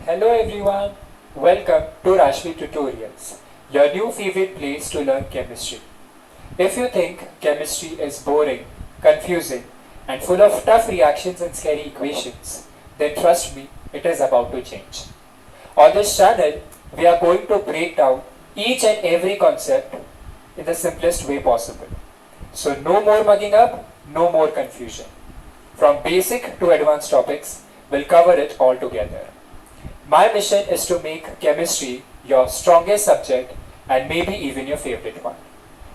Hello everyone, welcome to Rashmi Tutorials, your new favorite place to learn chemistry. If you think chemistry is boring, confusing, and full of tough reactions and scary equations, then trust me, it is about to change. On this channel, we are going to break down each and every concept in the simplest way possible. So no more mugging up, no more confusion. From basic to advanced topics, we'll cover it all together. My mission is to make chemistry your strongest subject and maybe even your favorite one.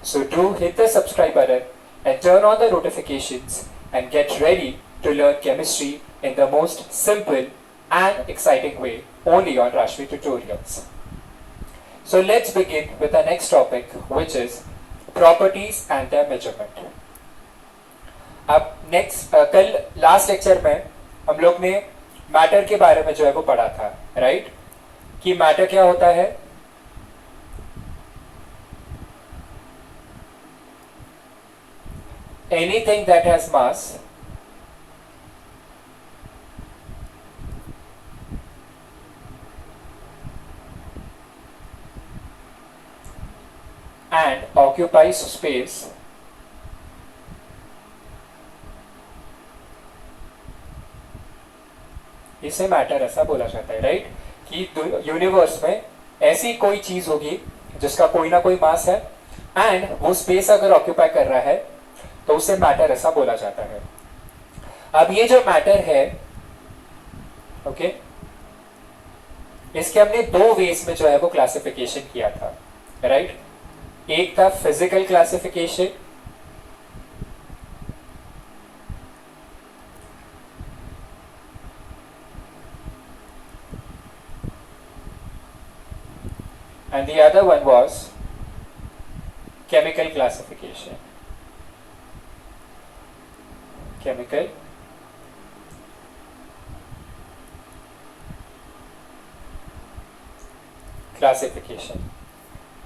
So do hit the subscribe button and turn on the notifications and get ready to learn chemistry in the most simple and exciting way only on Rashmi Tutorials. So let's begin with the next topic, which is properties and their measurement. अब कल last lecture में हम लोग ने matter के बारे में जो है वो पढ़ा था, राइट? कि मैटर क्या होता है? Anything that has mass and occupies space इसे मैटर ऐसा बोला जाता है, राइट? कि यूनिवर्स में ऐसी कोई चीज होगी जिसका कोई ना कोई मास है एंड वो स्पेस अगर ऑक्यूपाई कर रहा है तो उसे मैटर ऐसा बोला जाता है. अब ये जो मैटर है, ओके, इसके हमने दो वेज में जो है वो क्लासिफिकेशन किया था, राइट? एक था physical classification and the other one was chemical classification. Chemical classification.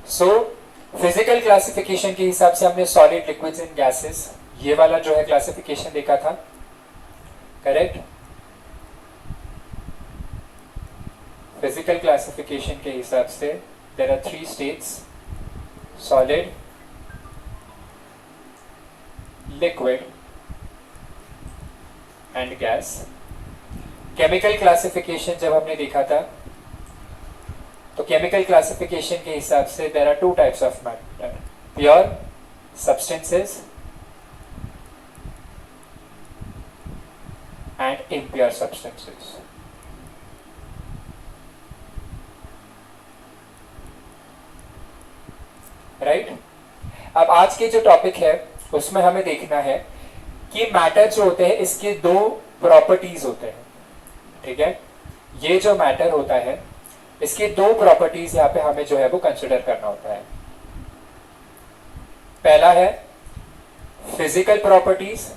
So physical classification के हिसाब से हमने solid, liquids and gases ये वाला जो है classification देखा था, करेक्ट? physical classification के हिसाब से there are three states: solid, liquid and gas. Chemical classification जब हमने देखा था तो chemical classification के हिसाब से there are two types of matter: pure substances and impure substances. Right? अब आज के जो टॉपिक है उसमें हमें देखना है कि मैटर जो होते हैं इसके दो प्रॉपर्टीज होते हैं, ठीक है? ये जो मैटर होता है इसके दो प्रॉपर्टीज यहाँ पे हमें जो है वो कंसिडर करना होता है. पहला है फिजिकल प्रॉपर्टीज,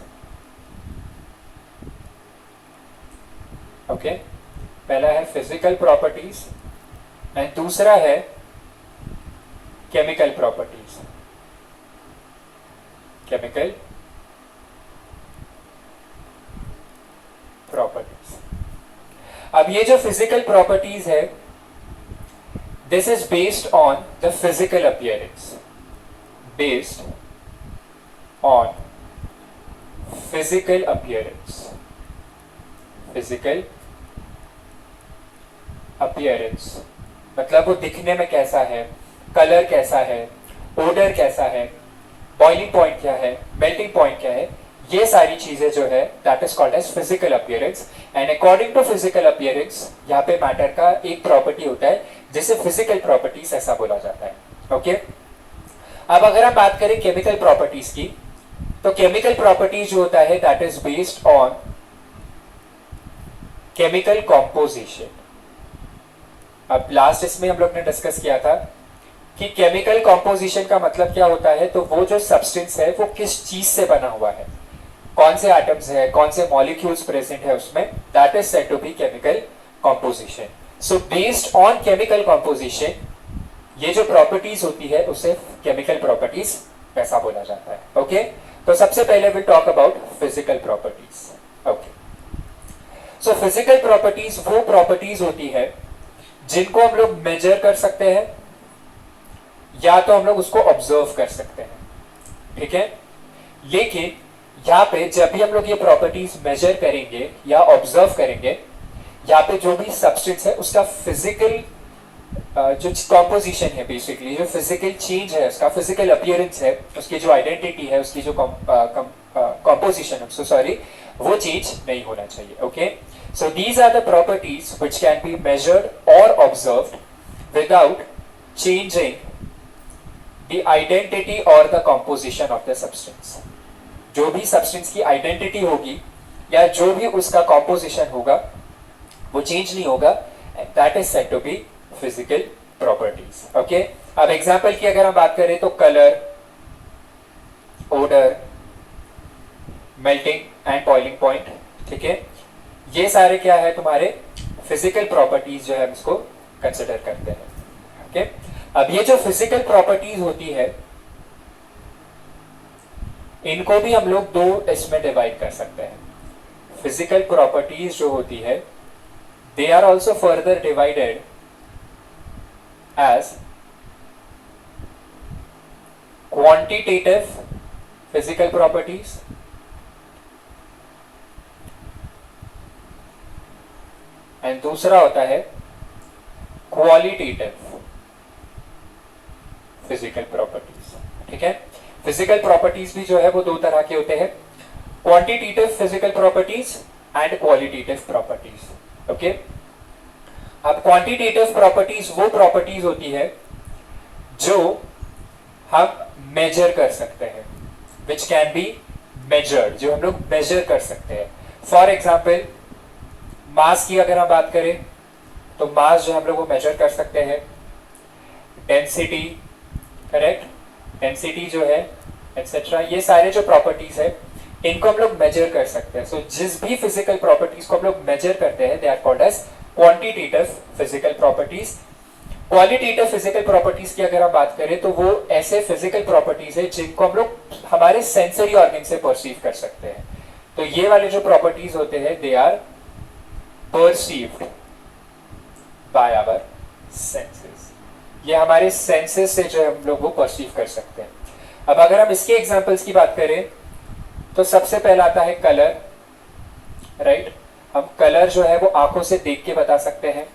ओके, पहला है फिजिकल प्रॉपर्टीज एंड दूसरा है केमिकल प्रॉपर्टीज. Chemical properties. अब ये जो फिजिकल प्रॉपर्टीज है, this is based on the physical appearance. Based on physical appearance. Physical appearance मतलब वो दिखने में कैसा है, कलर कैसा है, ओडर कैसा है, बॉइलिंग पॉइंट क्या है, मेल्टिंग पॉइंट क्या है, ये सारी चीजें जो है that is called as physical appearance. And according to physical appearance यहाँ पे मैटर का एक प्रॉपर्टी होता है जिसे फिजिकल प्रॉपर्टीज ऐसा बोला जाता है, ओके? अब अगर हम बात करें केमिकल प्रॉपर्टीज की, तो केमिकल प्रॉपर्टीज जो होता है that is based on chemical composition. अब लास्ट इसमें हम लोग ने डिस्कस किया था कि केमिकल कॉम्पोजिशन का मतलब क्या होता है, तो वो जो सब्सटेंस है वो किस चीज से बना हुआ है, कौन से एटम्स है, कौन से मॉलिक्यूल्स प्रेजेंट है उसमें, that is said to be chemical composition. So based on chemical composition ये जो प्रॉपर्टीज होती है उसे केमिकल प्रॉपर्टीज ऐसा बोला जाता है, ओके? तो सबसे पहले will talk about physical properties, okay? So physical properties वो प्रॉपर्टीज होती है जिनको हम लोग मेजर कर सकते हैं या तो हम लोग उसको ऑब्जर्व कर सकते हैं, ठीक है। लेकिन यहाँ पे जब भी हम लोग ये प्रॉपर्टीज मेजर करेंगे या ऑब्जर्व करेंगे, यहाँ पे जो भी सब्सटेंस है उसका फिजिकल जो कॉम्पोजिशन है, बेसिकली जो फिजिकल चेंज है, उसका फिजिकल अपीयरेंस है, उसकी जो आइडेंटिटी है, उसकी जो कॉम्पोजिशन है, सॉरी, वो चेंज नहीं होना चाहिए। Okay, so these are the properties which can be measured और observed without changing the identity और the composition of the substance. जो भी सब्सटेंस की आइडेंटिटी होगी या जो भी उसका कॉम्पोजिशन होगा वो चेंज नहीं होगा, that is said to be physical properties. Okay, अब एग्जांपल की अगर हम बात करें तो colour, odour, melting and boiling point, ठीक है, ये सारे क्या है तुम्हारे फिजिकल प्रॉपर्टीज जो है इसको कंसिडर करते हैं। ओके, अब ये जो फिजिकल प्रॉपर्टीज होती है इनको भी हम लोग दो इसमें डिवाइड कर सकते हैं। फिजिकल प्रॉपर्टीज जो होती है they are also further divided as quantitative physical properties and दूसरा होता है qualitative physical properties, ठीक है। फिजिकल प्रॉपर्टीज भी जो है वो दो तरह के होते हैं, quantitative physical properties and qualitative properties. Okay, अब क्वांटिटेटिव प्रॉपर्टीज वो प्रॉपर्टीज होती है जो हम मेजर कर सकते हैं, विच कैन बी मेजर्ड, जो हम लोग मेजर कर सकते हैं। फॉर एग्जाम्पल मास की अगर हम बात करें तो मास जो हम लोग वो मेजर कर सकते हैं। डेंसिटी, करेक्ट, डेंसिटी जो है एक्सेट्रा, ये सारे जो प्रॉपर्टीज है इनको हम लोग मेजर कर सकते हैं। सो जिस भी फिजिकल प्रॉपर्टीज को हम लोग मेजर करते हैं they are called as quantitative physical properties. Qualitative physical properties की अगर हम बात करें तो वो ऐसे फिजिकल प्रॉपर्टीज है जिनको हम लोग हमारे सेंसरी ऑर्गन से परसीव कर सकते हैं। तो ये वाले जो प्रॉपर्टीज होते हैं they are perceived by our senses, ये हमारे सेंसेस से जो हम लोग वो परसीव कर सकते हैं। अब अगर हम इसके एग्जांपल्स की बात करें तो सबसे पहला आता है कलर, राइट। हम कलर जो है वो आंखों से देख के बता सकते हैं।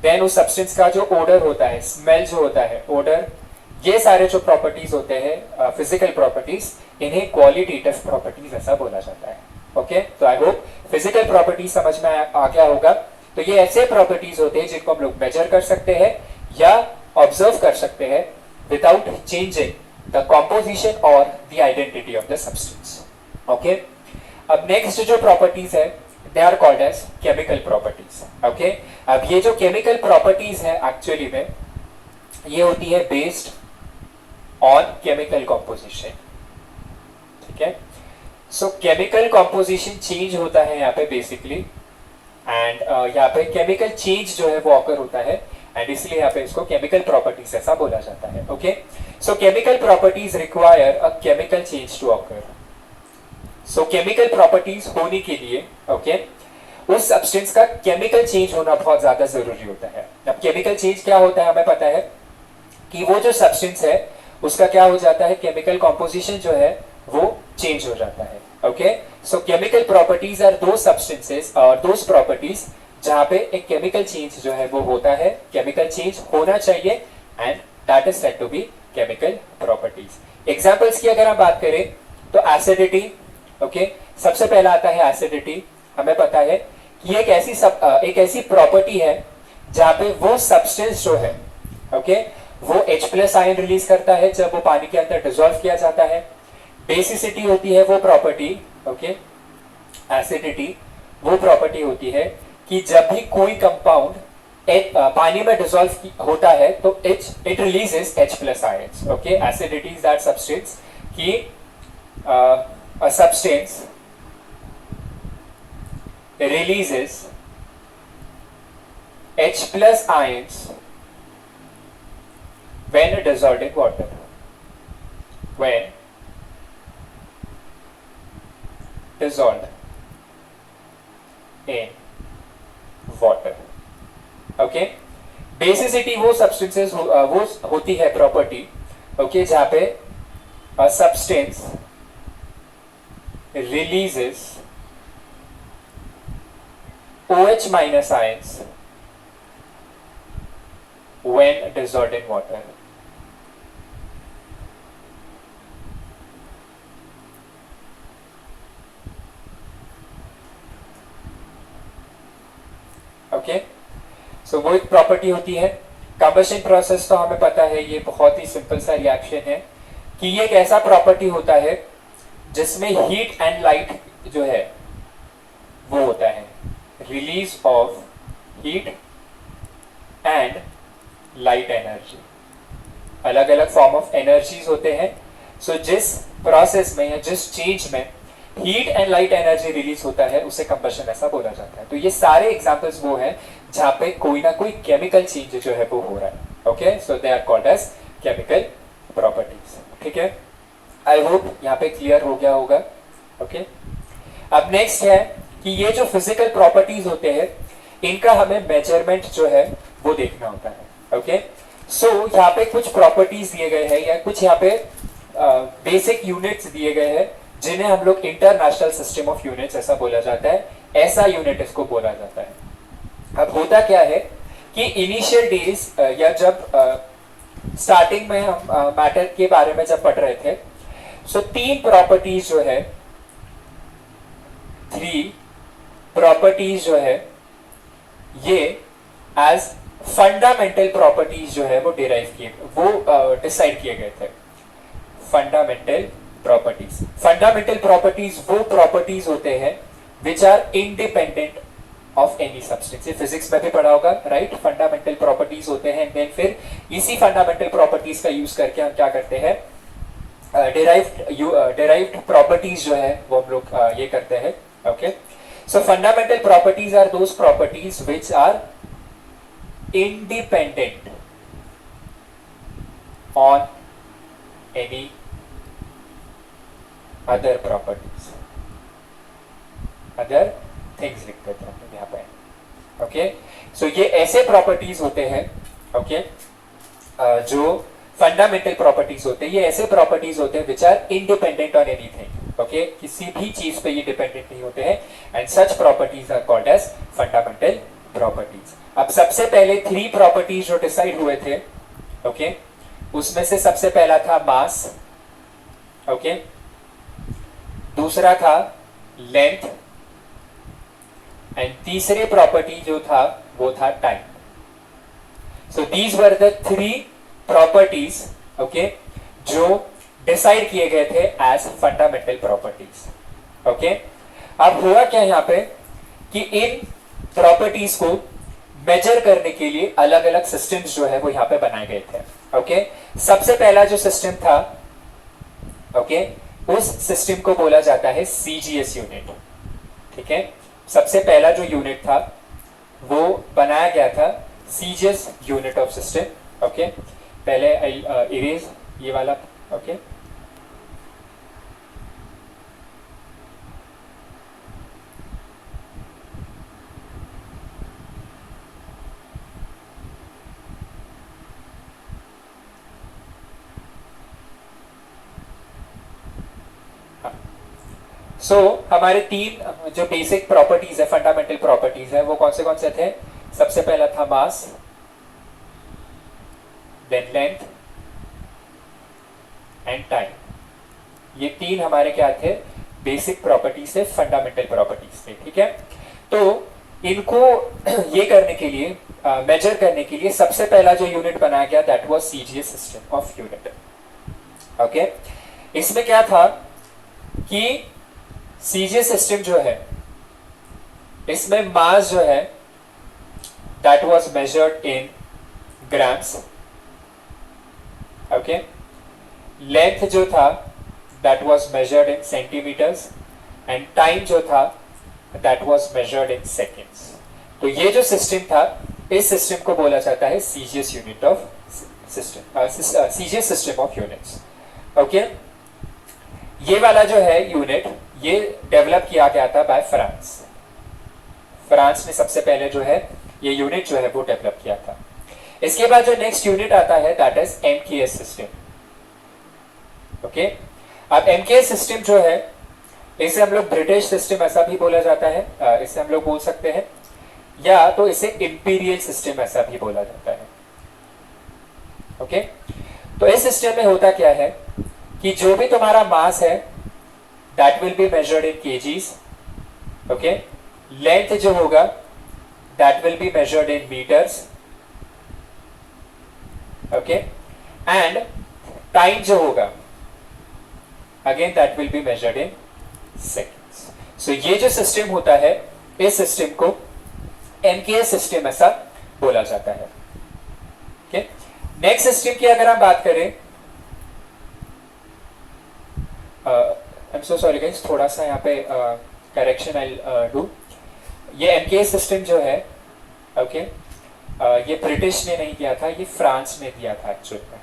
देन उस सब्सटेंस का जो ओडर होता है, स्मेल जो होता है, ओडर, ये सारे जो प्रॉपर्टीज होते हैं फिजिकल प्रॉपर्टीज, इन्हें क्वालिटेटिव प्रॉपर्टीज ऐसा बोला जाता है। ओके, तो आई होप फिजिकल प्रॉपर्टीज समझ में आ गया होगा। तो ये ऐसे प्रॉपर्टीज होते हैं जिनको हम लोग मेजर कर सकते हैं या ऑब्जर्व कर सकते हैं विदाउट चेंजिंग द कॉम्पोजिशन और the identity of the substance. Okay, अब नेक्स्ट जो प्रॉपर्टीज है they are called as chemical properties. Okay, अब ये जो केमिकल प्रॉपर्टीज है एक्चुअली में ये होती है बेस्ड ऑन केमिकल कॉम्पोजिशन, ठीक है। सो केमिकल कॉम्पोजिशन चेंज होता है यहाँ पे बेसिकली, एंड यहाँ पे केमिकल चेंज जो है वो ऑकर होता है, एंड इसलिए यहाँ पे इसको केमिकल प्रॉपर्टीज ऐसा बोला जाता है। Okay, so chemical properties require a chemical change to occur. So chemical properties होने के लिए, ओके, उस सब्सटेंस का केमिकल चेंज होना बहुत ज्यादा जरूरी होता है। अब केमिकल चेंज क्या होता है हमें पता है कि वो जो सब्सटेंस है उसका क्या हो जाता है, केमिकल कॉम्पोजिशन जो है वो चेंज हो जाता है। Okay, so chemical properties are दो सब्सटेंसेस और दो प्रॉपर्टीज जहां पे एक केमिकल चेंज जो है वो होता है, केमिकल चेंज होना चाहिए, and that is said to be chemical properties. Examples की अगर हम बात करें तो एसिडिटी, ओके, सबसे पहला आता है एसिडिटी। हमें पता है कि एक ऐसी प्रॉपर्टी है जहां पे वो सब्सटेंस जो है, ओके, वो H+ आयन रिलीज करता है जब वो पानी के अंदर डिसॉल्व किया जाता है। बेसिसिटी होती है वो प्रॉपर्टी, ओके, एसिडिटी वो प्रॉपर्टी होती है कि जब भी कोई कंपाउंड पानी में डिसॉल्व होता है तो it releases H+ ions. Okay, acidity is that substance कि a substance releases H+ ions when dissolved in water. When dissolved in water. Okay, basicity वो सब्सटेंसेस वो होती है प्रॉपर्टी, ओके, जहां पे a substance releases OH minus ions when dissolved in water. Okay, so वो एक property होती है. कंबशन प्रोसेस तो हमें पता है, ये बहुत ही सिंपल सा रिएक्शन है कि ये एक ऐसा प्रॉपर्टी होता है जिसमें हीट एंड लाइट जो है वो होता है, release of heat and light energy. अलग अलग फॉर्म ऑफ एनर्जीज होते हैं. सो जिस प्रोसेस में या जिस चेंज में heat and light energy release होता है उसे कंबशन ऐसा बोला जाता है. तो ये सारे एग्जांपल्स वो हैं जहां पे कोई ना कोई केमिकल चेंज जो है वो हो रहा है. Okay, so they are called as chemical properties. ठीक है, आई होप यहाँ पे क्लियर हो गया होगा. ओके, अब नेक्स्ट है कि ये जो फिजिकल प्रॉपर्टीज होते हैं इनका हमें मेजरमेंट जो है वो देखना होता है. ओके, सो यहाँ पे कुछ प्रॉपर्टीज दिए गए हैं या कुछ यहाँ पे बेसिक यूनिट्स दिए गए हैं जिन्हें हम लोग इंटरनेशनल सिस्टम ऑफ यूनिट्स ऐसा बोला जाता है. ऐसा यूनिट इसको बोला जाता है. अब होता क्या है कि इनिशियल डेज या जब स्टार्टिंग में हम मैटर के बारे में जब पढ़ रहे थे, सो तीन प्रॉपर्टीज जो है, थ्री प्रॉपर्टीज जो है ये एज फंडामेंटल प्रॉपर्टीज जो है वो डिराइव किए, वो डिसाइड किए गए थे. फंडामेंटल प्रॉपर्टीज वो प्रॉपर्टीज होते हैं which are independent of any substance. ये फिजिक्स में भी पढ़ा होगा, राइट. फंडामेंटल प्रॉपर्टीज होते हैं, देन फिर इसी फंडामेंटल प्रॉपर्टीज का यूज करके हम क्या करते हैं, डिराइव्ड प्रॉपर्टीज जो है वो हम लोग ये करते हैं. Okay, so fundamental properties are those properties which are independent on any other properties, other things लिख देते हैं यहाँ पे. ओके, सो ये ऐसे प्रॉपर्टीज होते हैं, ओके, जो फंडामेंटल प्रॉपर्टीज होते हैं. ये ऐसे प्रॉपर्टीज होते हैं which are independent on anything. Okay, किसी भी चीज पे ये डिपेंडेंट नहीं होते हैं, and such properties are called as fundamental properties. अब सबसे पहले थ्री प्रॉपर्टीज जो डिसाइड हुए थे, ओके, उसमें से सबसे पहला था मास. ओके, दूसरा था लेंथ, एंड तीसरे प्रॉपर्टी जो था वो था time. So these were the three properties, okay, जो डिसाइड किए गए थे एज फंडामेंटल प्रॉपर्टीज. ओके, अब हुआ क्या यहाँ पे कि इन प्रॉपर्टीज को मेजर करने के लिए अलग अलग सिस्टम्स जो है वो यहाँ पे बनाए गए थे. ओके, सबसे पहला जो सिस्टम था, ओके, उस सिस्टम को बोला जाता है सीजीएस यूनिट. ठीक है, सबसे पहला जो यूनिट था वो बनाया गया था CGS unit of system. Okay, पहले इरेज ये वाला. ओके, सो हमारे तीन जो बेसिक प्रॉपर्टीज है, फंडामेंटल प्रॉपर्टीज है, वो कौन से थे. सबसे पहला था मास, देन लेंथ एंड टाइम. ये तीन हमारे क्या थे, बेसिक प्रॉपर्टीज थे, फंडामेंटल प्रॉपर्टीज थे. ठीक है, तो इनको ये करने के लिए, मेजर करने के लिए सबसे पहला जो यूनिट बनाया गया that was CGS system of unit. Okay, इसमें क्या था कि सीजीएस सिस्टम जो है इसमें मास जो है that was measured in grams. Okay, length जो था that was measured in centimetres, and time जो था that was measured in seconds. तो ये जो सिस्टम था, इस सिस्टम को बोला जाता है CGS unit of system, CGS system of units. Okay, ये वाला जो है यूनिट ये डेवलप किया गया था बाय फ्रांस. फ्रांस ने सबसे पहले जो है ये यूनिट जो है वो डेवलप किया था। इसके बाद जो नेक्स्ट यूनिट आता है that is MKS system. Okay, अब एमकेएस सिस्टम जो है इसे हम लोग ब्रिटिश सिस्टम ऐसा भी बोला जाता है, इसे हम लोग बोल सकते हैं, या तो इसे इंपीरियल सिस्टम ऐसा भी बोला जाता है। ओके, तो इस सिस्टम में होता क्या है कि जो भी तुम्हारा मास है that will be measured in KGs. Okay, length जो होगा that will be measured in metres. Okay, and time जो होगा again that will be measured in seconds. So ये जो सिस्टम होता है इस सिस्टम को एमकेएस सिस्टम ऐसा बोला जाता है। ओके, नेक्स्ट सिस्टम की अगर हम बात करें, I am so sorry guys, थोड़ा सा यहाँ पे करेक्शन आई डू। ये एमकेएस सिस्टम जो है ओके ये ब्रिटिश ने नहीं किया था, ये फ्रांस ने दिया था एक्चुअल में।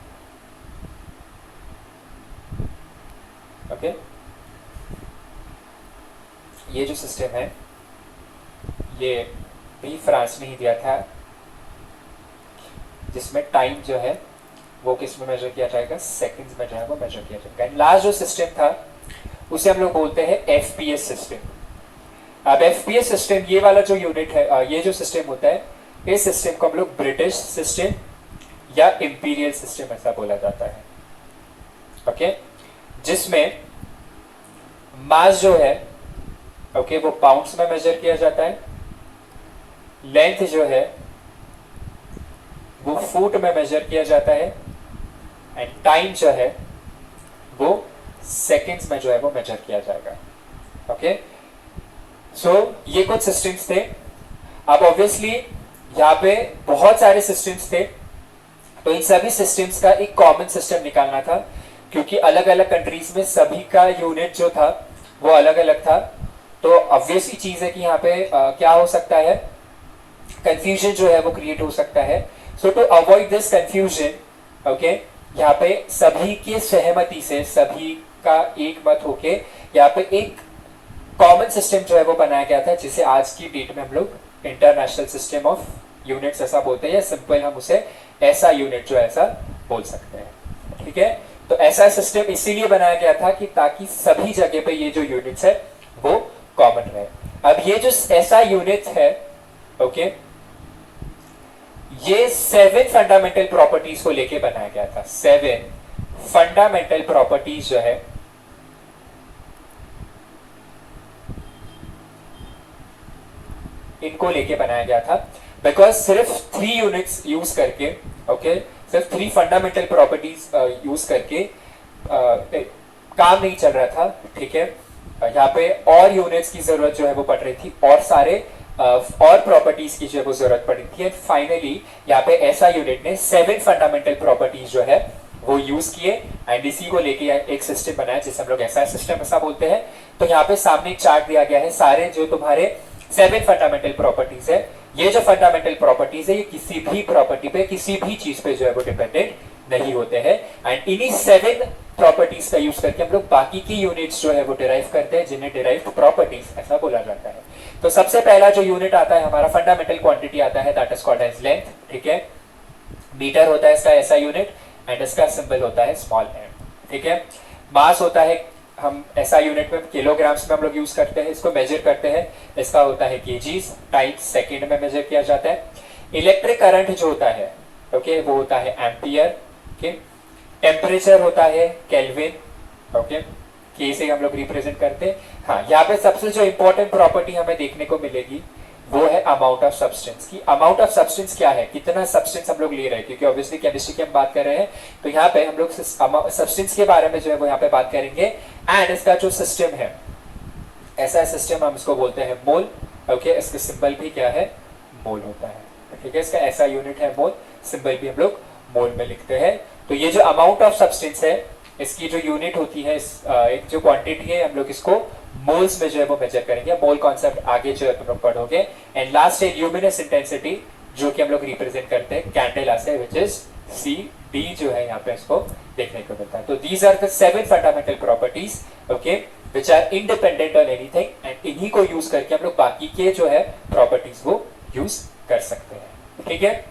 ओके, ये जो सिस्टम है ये भी फ्रांस ने ही दिया था, जिसमें टाइम जो है वो किस में मेजर किया जाएगा, सेकंड्स में जो है वो मेजर किया जाएगा। एंड लास्ट जो सिस्टम था उसे हम लोग बोलते हैं एफपीएस सिस्टम। अब एफपीएस सिस्टम ये वाला जो यूनिट है, ये जो सिस्टम होता है, इस सिस्टम को हम लोग ब्रिटिश सिस्टम या इंपीरियल सिस्टम ऐसा बोला जाता है। ओके, जिसमें मास जो है ओके वो पाउंड्स में मेजर किया जाता है, लेंथ जो है वो फुट में मेजर किया जाता है, एंड टाइम जो है वो सेकंड्स में जो है वो मेजर किया जाएगा। ओके, सो ये कुछ सिस्टम्स थे। अब ऑब्वियसली यहाँ पे बहुत सारे सिस्टम्स थे, तो इन सभी सिस्टम्स का एक कॉमन सिस्टम निकालना था, क्योंकि अलग अलग कंट्रीज में सभी का यूनिट जो था वो अलग अलग था। तो ऑब्वियसली चीज है कि यहाँ पे क्या हो सकता है, कंफ्यूजन जो है वो क्रिएट हो सकता है। So to avoid this confusion okay, यहाँ पे सभी के सहमति से, सभी का एक मत होके यहाँ पे एक कॉमन सिस्टम जो है वो बनाया गया था, जिसे आज की डेट में हम लोग इंटरनेशनल सिस्टम ऑफ यूनिट्स ऐसा बोलते हैं, या सिंपल हम उसे ऐसा यूनिट जो ऐसा बोल सकते हैं। ठीक है, तो ऐसा सिस्टम इसीलिए बनाया गया था कि ताकि सभी जगह पे ये जो यूनिट्स है वो कॉमन रहे। अब ये जो ऐसा यूनिट है ओके ये 7 फंडामेंटल प्रॉपर्टीज को लेके बनाया गया था। 7 फंडामेंटल प्रॉपर्टीज जो है इनको लेके बनाया गया था, बिकॉज सिर्फ 3 यूनिट्स यूज करके ओके सिर्फ 3 फंडामेंटल प्रॉपर्टीज यूज करके काम नहीं चल रहा था। ठीक है, यहाँ पे और यूनिट्स की जरूरत जो है वो पड़ रही थी, और सारे और प्रॉपर्टीज की जो है वो जरूरत पड़ी थी। एंड फाइनली यहाँ पे ऐसा यूनिट ने 7 फंडामेंटल प्रॉपर्टीज जो है वो यूज किए, एंड इसी को लेके एक सिस्टम बनाया जिसे हम लोग ऐसा सिस्टम ऐसा बोलते हैं। तो यहाँ पे सामने एक चार्ट दिया गया है, सारे जो तुम्हारे 7 फंडामेंटल प्रॉपर्टीज है, ये जो फंडामेंटल प्रॉपर्टीज है ये किसी भी प्रॉपर्टी पे, किसी भी चीज पे जो है वो डिपेंडेंट नहीं होते हैं। एंड इन्हीं 7 प्रॉपर्टीज का यूज करके हम लोग बाकी की यूनिट्स जो है वो डिराइव करते हैं, जिन्हें डिराइव्ड प्रॉपर्टीज ऐसा बोला जाता है। तो सबसे पहला जो यूनिट आता है हमारा फंडामेंटल क्वांटिटी आता है, that is called as length. ठीक है, मीटर होता है इसका ऐसा यूनिट, एंड इसका सिंबल होता है स्मॉल एम। ठीक है, मास होता है, हम ऐसा यूनिट में किलोग्राम्स में हम लोग यूज करते हैं, इसको मेजर करते हैं, इसका होता है केजीज, टाइम सेकंड में मेजर किया जाता है। इलेक्ट्रिक करंट जो होता है ओके वो होता है एम्पियर। ओके, टेम्परेचर होता है केल्विन। ओके, के से हम लोग रिप्रेजेंट करते हैं। हाँ, यहाँ पे सबसे जो इंपॉर्टेंट प्रॉपर्टी हमें देखने को मिलेगी वो है अमाउंट ऑफ सब्सटेंस की। अमाउंट ऑफ सब्सटेंस क्या है, कितना सब्सटेंस हम लोग ले रहे हैं, क्योंकि ऑब्वियसली केमिस्ट्री की हम बात कर रहे हैं, तो यहाँ पे हम लोग सब्सटेंस के बारे में जो है वो यहाँ पे बात करेंगे। एंड इसका जो सिस्टम है, ऐसा सिस्टम हम इसको बोलते हैं मोल। ओके, इसका सिंबल भी क्या है, मोल होता है। ठीक है, इसका ऐसा यूनिट है मोल, सिंबल भी हम लोग मोल में लिखते हैं। तो ये जो अमाउंट ऑफ सब्सटेंस है इसकी जो यूनिट होती है, एक जो क्वांटिटी है, हम लोग इसको मोल्स में जो है वो मेजर करेंगे। मोल कॉन्सेप्ट आगे जो है तुम लोग पढ़ोगे। एंड लास्ट है ल्यूमिनस इंटेंसिटी, जो कि हम लोग रिप्रेजेंट करते हैं कैंडेला से, विच इज सी डी जो है यहाँ पे इसको देखने को मिलता है। तो these are the 7 fundamental properties okay which are independent on anything, and इन्हीं को यूज करके हम लोग बाकी के जो है प्रॉपर्टी ठीक है।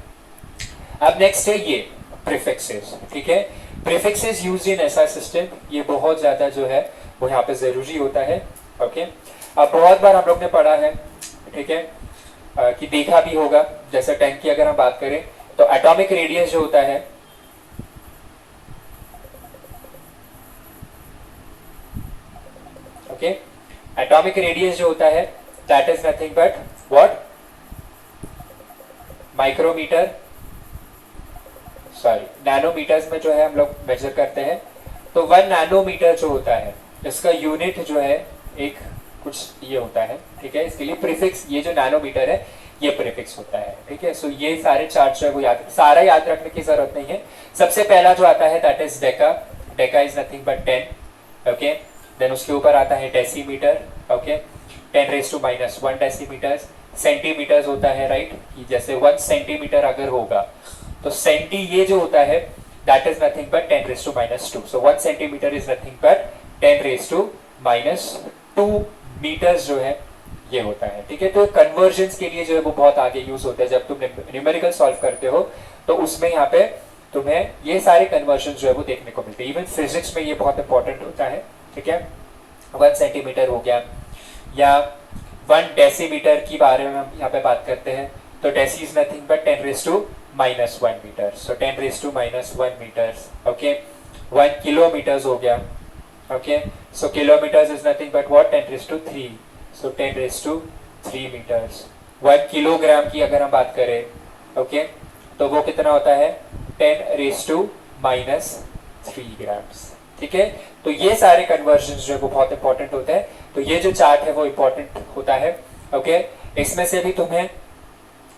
अब नेक्स्ट है ये प्रीफिक्सेस, ठीक है। Prefixes use in SI system, ये बहुत ज्यादा जो है वो यहाँ पे जरूरी होता है। ओके, अब बहुत बार हम लोग ने पढ़ा है, ठीक है, कि देखा भी होगा, जैसे टैंक की अगर हम बात करें तो एटॉमिक रेडियस जो होता है, ओके, एटॉमिक रेडियस जो होता है that is nothing but what, micrometre, sorry nanometres में जो है हम लोग मेजर करते हैं। तो 1 नैनोमीटर जो होता है इसका यूनिट जो है एक कुछ ये होता है, ठीक है। इसके लिए प्रीफिक्स, ये जो नैनोमीटर है ये प्रीफिक्स होता है, ठीक है। सो ये सारे चार्ट जो है वो सारा याद रखने की जरूरत नहीं है। सबसे पहला जो आता है that is deca, deca is nothing but 10, okay. Then उसके ऊपर आता है डेसीमीटर, ओके, 10⁻⁻1 डेसीमीटर्स। सेंटीमीटर्स होता है, राइट, कि जैसे 1 सेंटीमीटर अगर होगा तो सेंटी ये जो होता है that is nothing but 10⁻²। So 1 centimetre is nothing but 10⁻² metres जो है ये होता है, ठीक है। तो कन्वर्जन्स के लिए जो है वो बहुत आगे यूज होता है। जब तुम न्यूमेरिकल सॉल्व करते हो तो उसमें यहाँ पे तुम्हें ये सारे कन्वर्जन जो है वो देखने को मिलते हैं। इवन फिजिक्स में ये बहुत इंपॉर्टेंट होता है, ठीक है। 1 सेंटीमीटर हो गया, या 1 डेसीमीटर की बारे में हम यहाँ पे बात करते हैं तो deci is nothing but 10⁻⁻1 metre. So 10⁻⁻1 metres, okay. 1 kilometres हो गया, okay. So kilometres is nothing but what, 10⁻3। So 10⁻3 metres. 1 kilogram की अगर हम बात करें, ओके, तो वो कितना होता है, 10⁻³ ग्राम्स, ठीक है। तो ये सारे कन्वर्जन जो है वो बहुत इंपॉर्टेंट होते हैं। तो ये जो चार्ट है वो इंपॉर्टेंट होता है, ओके। इसमें से भी तुम्हें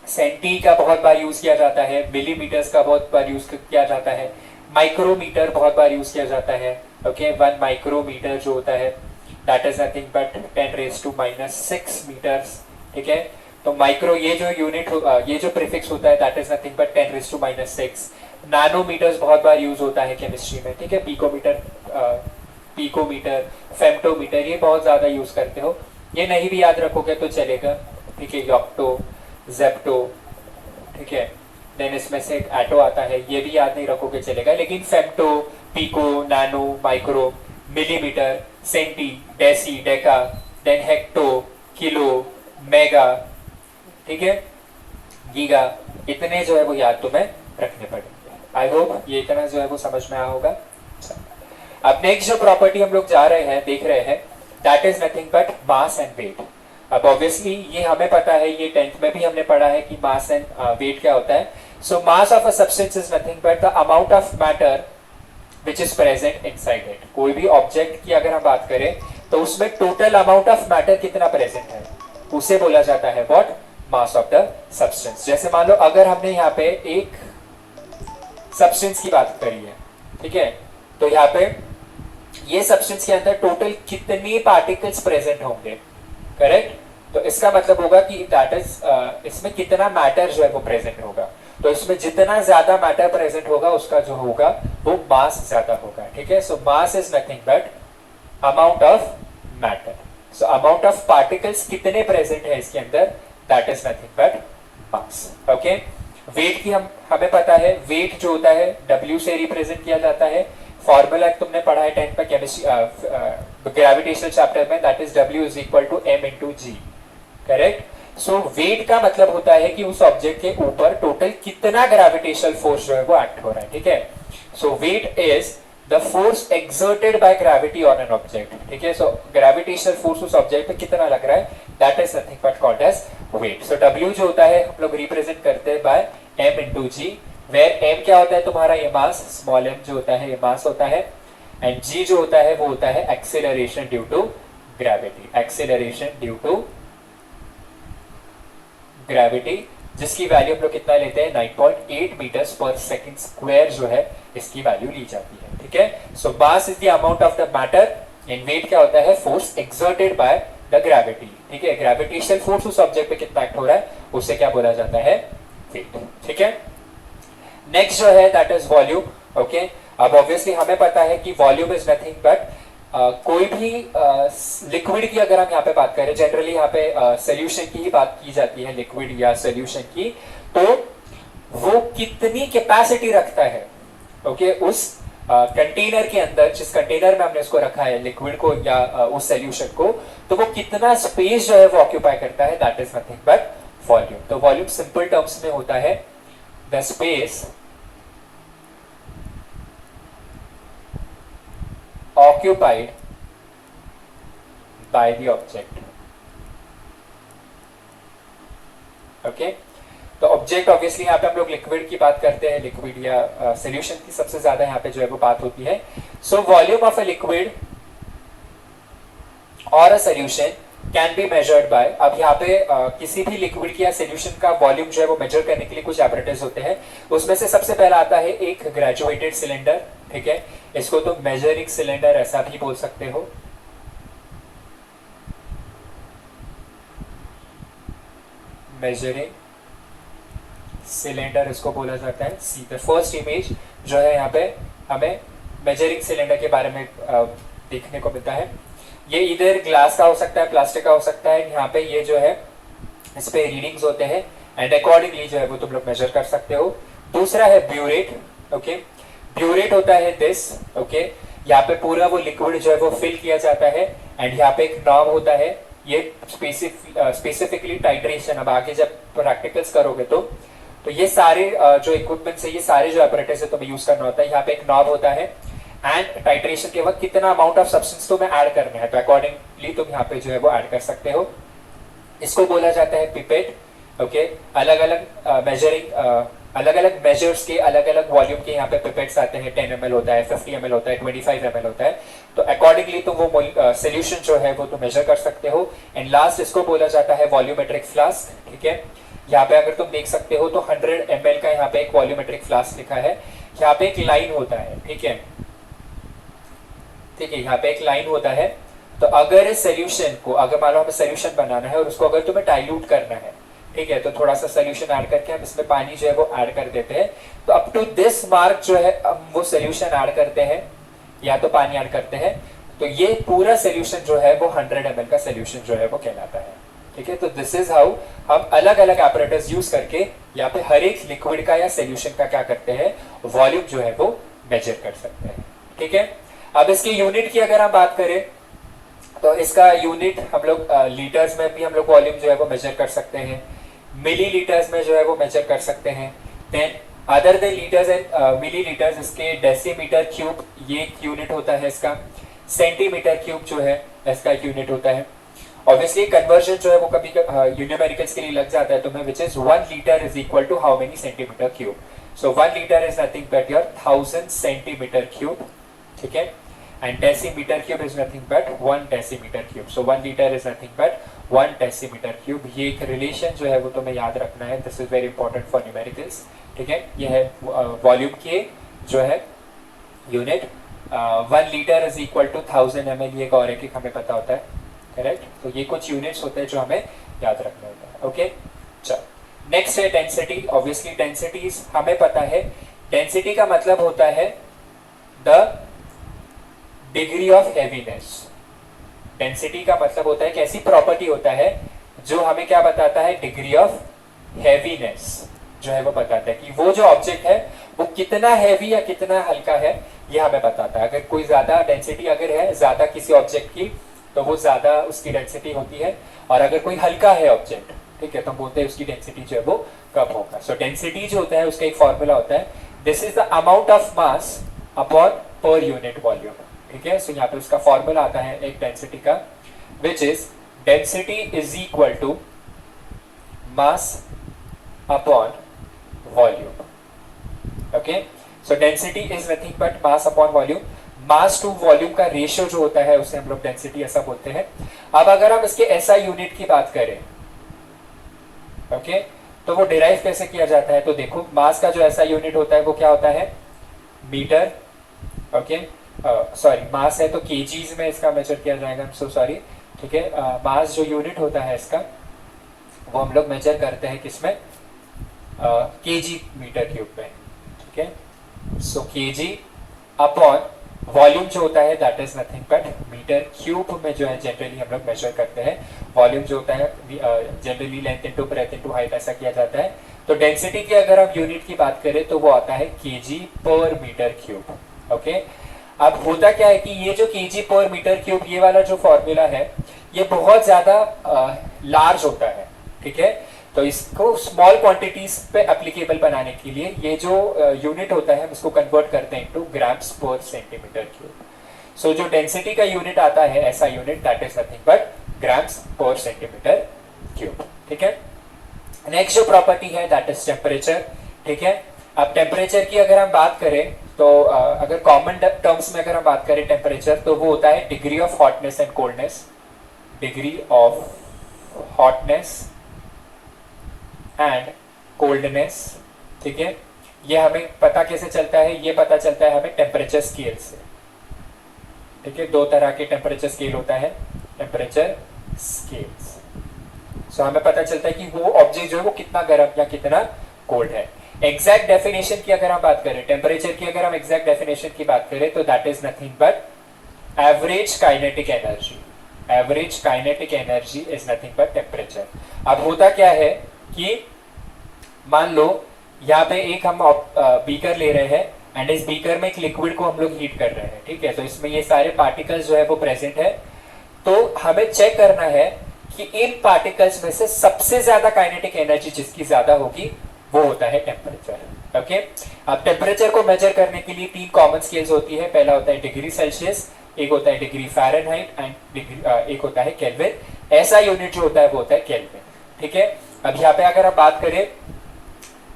सेंटी का बहुत बार यूज किया जाता है, मिलीमीटर्स का बहुत बार यूज किया जाता है, माइक्रोमीटर बहुत बार यूज किया जाता है, ओके। 1 माइक्रोमीटर जो होता है that is nothing but 10⁻⁻6 metres, ठीक है। तो माइक्रो ये जो यूनिट ये जो प्रीफिक्स होता है that is nothing but 10⁻⁻6। Nanometres बहुत बार यूज होता है केमिस्ट्री में, ठीक है। पिकोमीटर, फेम्टोमीटर, ये बहुत ज्यादा यूज करते हो। ये नहीं भी याद रखोगे तो चलेगा, ठीक है। ऑक्टो, जेप्टो, ठीक है। देन इसमें से एक एटो आता है, ये भी याद नहीं रखोगे चलेगा, लेकिन femto, pico, nano, micro, millimetre, centi, deci, deca, then hecto, kilo, mega, ठीक है, गीगा, इतने जो है वो याद तुम्हें रखने पड़ेंगे। आई होप ये इतना जो है वो समझ में आया होगा। अब नेक्स्ट जो प्रॉपर्टी हम लोग जा रहे हैं, देख रहे हैं, that is nothing but mass and weight. अब ऑब्वियसली ये हमें पता है, ये 10th में भी हमने पढ़ा है कि मास एंड वेट क्या होता है। So mass of a substance is nothing but the amount of matter which is present inside it. कोई भी ऑब्जेक्ट की अगर हम बात करें तो उसमें टोटल अमाउंट ऑफ मैटर कितना प्रेजेंट है उसे बोला जाता है what, mass of the substance. जैसे मान लो अगर हमने यहाँ पे एक सब्सटेंस की बात करी है, ठीक है, तो यहाँ पे ये सब्सटेंस के अंदर टोटल कितने पार्टिकल्स प्रेजेंट होंगे, करेक्ट। तो इसका मतलब होगा कि दैट इज इसमें कितना मैटर जो है वो प्रेजेंट होगा। तो इसमें जितना ज्यादा मैटर प्रेजेंट होगा उसका जो होगा वो मास ज्यादा होगा, ठीक है। So mass is nothing but amount of matter. So amount of particles कितने प्रेजेंट है इसके अंदर, that is nothing but mass, okay. Weight की हमें पता है, वेट जो होता है W से रिप्रेजेंट किया जाता है। फॉर्मूला तुमने पढ़ा है 10th में केमिस्ट्री ग्रेविटेशनल चैप्टर में, that is W is equal to m into g, correct. So weight का मतलब होता है कि उस ऑब्जेक्ट के ऊपर टोटल कितना ग्रेविटेशनल फोर्स जो है वो एक्ट हो रहा है, ठीक है। So weight is the force exerted by gravity on an object, ठीक है। सो ग्रेविटेशनल फोर्स उस ऑब्जेक्ट पे कितना लग रहा है, that is nothing but called as weight. So W जो होता है हम लोग रिप्रेजेंट करते हैं by m into g, where m क्या होता है तुम्हारा, ये मास, स्मॉल m जो होता है ये मास होता है, एंड g जो होता है वो होता है acceleration due to gravity, acceleration due to gravity, जिसकी वैल्यू हम लोग कितना लेते हैं, 9.8 मीटर्स पर सेकंड स्क्वायर जो है इसकी वैल्यू ली जाती है, ठीक है। So mass is the amount of the matter and weight क्या होता है, force exerted by the gravity, ठीक है। ग्रेविटेशनल फोर्स उस ऑब्जेक्ट पे कितना एक्ट हो रहा है उसे क्या बोला जाता है, वेट, ठीक है। नेक्स्ट जो है दैट इज वॉल्यूम, ओके। अब ऑब्वियसली हमें पता है कि वॉल्यूम इज नथिंग बट कोई भी लिक्विड की अगर हम यहाँ पे बात करें, जनरली यहाँ पे सोल्यूशन की ही बात की जाती है, लिक्विड या सोल्यूशन की, तो कितनी कैपेसिटी रखता है, ओके, उस कंटेनर के अंदर, जिस कंटेनर में हमने उसको रखा है लिक्विड को या उस सॉल्यूशन को, तो वो कितना स्पेस जो है वो ऑक्यूपाई करता है, that is nothing but volume. तो वॉल्यूम सिंपल टर्म्स में होता है the space occupied by the object, okay. तो ऑब्जेक्ट ऑब्वियसली यहाँ पे हम लोग लिक्विड की बात करते हैं, लिक्विड या सॉल्यूशन की सबसे ज्यादा यहाँ पे जो है वो बात होती है। So volume of a liquid और a solution can be measured by, अब यहाँ पे किसी भी लिक्विड की या सॉल्यूशन का वॉल्यूम जो है वो मेजर करने के लिए कुछ एपरेटस होते हैं। उसमें से सबसे पहला आता है एक ग्रेजुएटेड सिलेंडर, ठीक है, इसको तो मेजरिंग सिलेंडर ऐसा भी बोल सकते हो। मेजरिंग सिलेंडर इसको बोला जाता है। सी द फर्स्ट इमेज जो है यहाँ पे हमें मेजरिंग सिलेंडर के बारे में देखने को मिलता है। ये इधर ग्लास का हो सकता है, प्लास्टिक का हो सकता है। यहाँ पे ये जो है इस पे रीडिंग्स होते हैं एंड अकॉर्डिंगली जो है वो तुम लोग मेजर कर सकते हो। दूसरा है ब्यूरेट, ओके। ब्यूरेट होता है दिस, ओके। यहाँ पे पूरा वो लिक्विड जो है वो फिल किया जाता है एंड यहाँ पे एक नॉब होता है। ये स्पेसिफिकली टाइट्रेशन, अब आगे जब प्रैक्टिकल्स करोगे तो ये सारे जो इक्विपमेंट्स है, ये सारे जो अपरेटस है तुम्हें यूज करना होता है। यहाँ पे एक नॉब होता है एंड टाइट्रेशन के वक्त कितना अमाउंट ऑफ सब्सटेंस तुम्हें ऐड करना है, तो अकॉर्डिंगली तुम यहाँ पे जो है वो ऐड कर सकते हो। इसको बोला जाता है पिपेट, ओके। अलग अलग मेजरिंग, अलग अलग मेजर्स के अलग अलग वॉल्यूम के यहाँ पे पिपेट्स आते हैं। 10 ml होता है, 50 ml होता है, 25 ml होता है। तो अकॉर्डिंगली तुम वो सोल्यूशन जो है वो तुम मेजर कर सकते हो। एंड लास्ट इसको बोला जाता है वॉल्यूमेट्रिक फ्लास्क, ठीक है। यहाँ पे अगर तुम देख सकते हो तो 100 ml का यहाँ पे एक वॉल्यूमेट्रिक फ्लास्क लिखा है। यहाँ पे एक लाइन होता है, ठीक है, ठीक है, यहाँ पे एक लाइन होता है। तो अगर इस सोल्यूशन को, अगर मान लो हमें सोल्यूशन बनाना है और उसको अगर तुम्हें डाइल्यूट करना है, ठीक है, तो थोड़ा सा सोल्यूशन ऐड करके हम इसमें पानी जो है वो ऐड कर देते हैं। तो अप टू दिस मार्क जो है हम वो सोल्यूशन ऐड करते हैं या तो पानी ऐड करते हैं। तो ये पूरा सोल्यूशन जो है वो 100 ml का सोल्यूशन जो है वो कहलाता है, ठीक है। तो दिस इज हाउ हम अलग अलग एपरेटस यूज करके यहाँ पे हर एक लिक्विड का या सोल्यूशन का क्या करते हैं, वॉल्यूम जो है वो मेजर कर सकते हैं, ठीक है। अब इसकी यूनिट की अगर हम बात करें तो इसका यूनिट हम लोग लीटर्स में भी हम लोग वॉल्यूम जो है वो मेजर कर सकते हैं, मिलीलीटर्स में जो है वो मेजर कर सकते हैं। Then other than litres and millilitres, इसके डेसीमीटर क्यूब ये यूनिट होता है इसका। सेंटीमीटर क्यूब जो है इसका एक यूनिट होता है। ऑब्वियसली कन्वर्जन जो है वो कभी न्यूमेरिकल्स के लिए लग जाता है तुम्हें, which is 1 litre is equal to how many centimetre cube. So 1 litre is nothing but your 1000 centimetre cube, ठीक है। And decimetre cube is nothing but 1 decimetre cube. So 1 litre is nothing but 1 decimetre cube. ये एक relation जो है वो तुम्हें याद रखना है। This is very important for numericals, ठीक है। ये है वॉल्यूम के जो है unit. 1 litre is equal to 1000 ml, ये और एक हमें पता होता है, करेक्ट। तो ये कुछ यूनिट्स होते हैं जो हमें याद रखना होता है, ओके। चलो नेक्स्ट है डेंसिटी। ऑब्वियसली डेंसिटीज हमें पता है। डेंसिटी का मतलब होता है the degree of heaviness. Density का मतलब होता है कि ऐसी प्रॉपर्टी होता है जो हमें क्या बताता है, डिग्री ऑफ हैवीनेस जो है वो बताता है कि वो जो ऑब्जेक्ट है वो कितना हैवी या कितना हल्का है, ये हमें बताता है। अगर कोई ज्यादा डेंसिटी अगर है ज्यादा किसी ऑब्जेक्ट की तो वो ज्यादा उसकी डेंसिटी होती है, और अगर कोई हल्का है ऑब्जेक्ट, ठीक है, तो हम बोलते हैं उसकी डेंसिटी जो है वो कम होगा। सो डेंसिटी जो होता है उसका एक फॉर्मूला होता है, this is the amount of mass upon per unit volume, ठीक है। सो यहाँ पे उसका फॉर्मूला आता है एक डेंसिटी का, which is density is equal to mass upon volume, okay. So density is nothing but mass upon volume. Mass to volume का रेशियो जो होता है उसे हम लोग डेंसिटी ऐसा बोलते हैं। अब अगर हम इसके एसआई यूनिट की बात करें, ओके, तो वो डिराइव कैसे किया जाता है, तो देखो मास का जो एसआई यूनिट होता है वो क्या होता है, मीटर, ओके। सॉरी मास है तो केजीज में इसका मेजर किया जाएगा, सो सॉरी, ठीक है। मास जो यूनिट होता है इसका वो हम लोग मेजर करते हैं किसमें, केजी मीटर क्यूब में, ठीक है। सो केजी अपॉन वॉल्यूम जो होता है that is nothing but metre cube में जो है जनरली हम लोग मेजर करते हैं। वॉल्यूम जो होता है generally length into breadth into height ऐसा किया जाता है। तो डेंसिटी की अगर हम यूनिट की बात करें तो वो आता है केजी पर मीटर क्यूब। ओके, अब होता क्या है कि ये जो केजी पर मीटर क्यूब ये वाला जो फॉर्मूला है ये बहुत ज्यादा लार्ज होता है, ठीक है। तो इसको स्मॉल क्वांटिटीज पे एप्लीकेबल बनाने के लिए ये जो यूनिट होता है हम इसको कन्वर्ट करते हैं इनटू ग्राम्स पर सेंटीमीटर क्यूब। सो जो डेंसिटी का यूनिट आता है ऐसा unit that is nothing but grams पर सेंटीमीटर क्यूब, ठीक है। नेक्स्ट जो प्रॉपर्टी है दैट इज टेम्परेचर, ठीक है। अब टेम्परेचर की अगर हम बात करें तो अगर कॉमन टर्म्स में अगर हम बात करें टेम्परेचर तो वो होता है degree of hotness and coldness, degree of hotness and coldness, ठीक है। ये हमें पता कैसे चलता है, ये पता चलता है हमें टेम्परेचर स्केल से, ठीक है। दो तरह के टेम्परेचर स्केल होता है, टेम्परेचर स्केल्स। सो हमें पता चलता है कि वो ऑब्जेक्ट जो है वो कितना गर्म या कितना कोल्ड है। एग्जैक्ट डेफिनेशन की अगर हम बात करें, टेम्परेचर की अगर हम एग्जैक्ट डेफिनेशन की बात करें तो that is nothing but average kinetic energy. Average kinetic energy is nothing but temperature. अब होता क्या है कि मान लो यहाँ पे एक हम बीकर ले रहे हैं एंड इस बीकर में एक लिक्विड को हम लोग हीट कर रहे हैं, ठीक है। तो इसमें ये सारे पार्टिकल्स जो है वो प्रेजेंट है। तो हमें चेक करना है कि इन पार्टिकल्स में से सबसे ज्यादा काइनेटिक एनर्जी जिसकी ज्यादा होगी वो होता है टेम्परेचर। ओके, अब टेम्परेचर को मेजर करने के लिए तीन कॉमन स्केल्स होती है। पहला होता है डिग्री सेल्सियस, एक होता है डिग्री फ़ारेनहाइट एंड एक होता है केल्विन। ऐसा यूनिट जो होता है वो होता है केल्विन, ठीक है। अब यहाँ पे अगर हम बात करें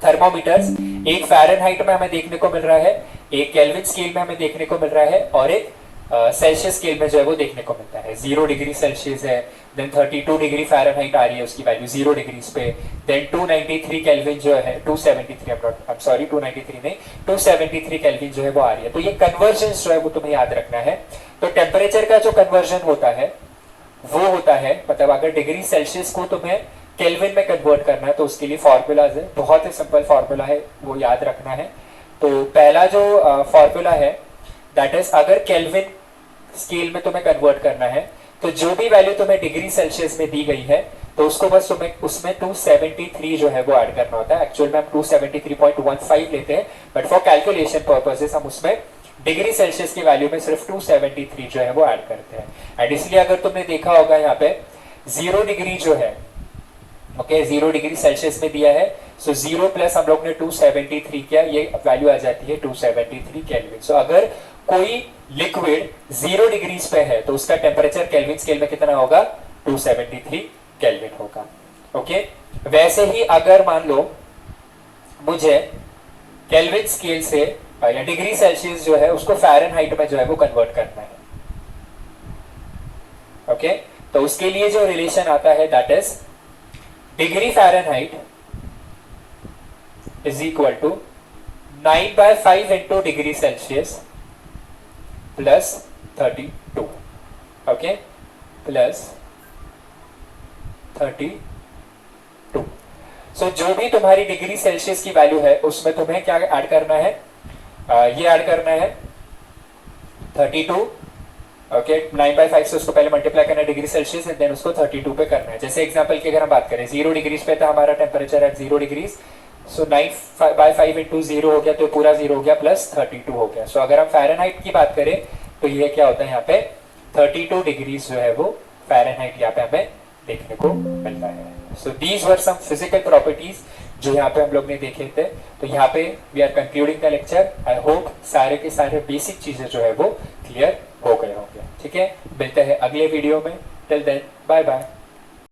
थर्मोमीटर्स, एक फ़ारेनहाइट में हमें देखने को मिल रहा है, एक केल्विन स्केल में हमें देखने को मिल रहा है और एक सेल्सियस स्केल में जो है वो देखने को मिलता है। 0 डिग्री सेल्सियस है, देन 32 डिग्री फ़ारेनहाइट आ रही है उसकी वैल्यू 0 डिग्रीज पे, देन 293 केल्विन जो है 273 नहीं 273 केल्विन जो है वो आ रही है। तो ये कन्वर्जन जो है वो तुम्हें याद रखना है। तो टेम्परेचर का जो कन्वर्जन होता है वो होता है, मतलब अगर डिग्री सेल्सियस को तुम्हें केल्विन में कन्वर्ट करना है तो उसके लिए फॉर्मूलाज है, बहुत ही सिंपल फॉर्मूला है, वो याद रखना है। तो पहला जो फॉर्मूला है दैट इज अगर केल्विन स्केल में तुम्हें कन्वर्ट करना है तो जो भी वैल्यू तुम्हें डिग्री सेल्सियस में दी गई है तो उसको बस तुम्हें उसमें 273 जो है वो ऐड करना होता है। एक्चुअल में हम 273.15 लेते हैं बट फॉर कैलकुलेशन पर्पसेस हम उसमें डिग्री सेल्सियस की वैल्यू में सिर्फ 273 जो है वो ऐड करते हैं। एंड इसलिए अगर तुमने देखा होगा यहाँ पे 0 डिग्री जो है, ओके 0 डिग्री सेल्सियस में दिया है, सो 0 प्लस हम लोग ने 273 किया, ये वैल्यू आ जाती है 273 केल्विन। सो अगर कोई लिक्विड 0 डिग्रीज पे है तो उसका टेम्परेचर केल्विन स्केल में कितना होगा, 273 केल्विन होगा। ओके, वैसे ही अगर मान लो मुझे केल्विन स्केल से या डिग्री सेल्सियस जो है उसको फ़ारेनहाइट में जो है वो कन्वर्ट करना है, ओके तो उसके लिए जो रिलेशन आता है that is degree Fahrenheit is equal to 9/5 into degree Celsius plus 32, okay plus 32। So जो भी तुम्हारी डिग्री सेल्सियस की वैल्यू है उसमें तुम्हें क्या ऐड करना है, ये ऐड करना है 32, ओके 9/5 से उसको पहले मल्टीप्लाई करना है डिग्री सेल्सियस एंड देन उसको 32 पे करना है। जैसे एग्जांपल की अगर हम बात करें 0 डिग्रीज पे था हमारा temperature at 0 degrees, so 9/5 into 0 हो गया तो पूरा 0 हो गया प्लस 32 हो गया। सो अगर हम फ़ारेनहाइट की बात करें तो ये क्या होता है यहाँ पे 32 डिग्रीज जो है वो फ़ारेनहाइट यहाँ पे हमें देखने को मिलता है। So these were some physical properties जो यहाँ पे हम लोग ने देखे थे। तो यहाँ पे we are concluding the lecture. I hope सारे के सारे बेसिक चीजें जो है वो क्लियर हो गए होंगे। ठीक है, मिलते हैं अगले वीडियो में। Till then bye bye.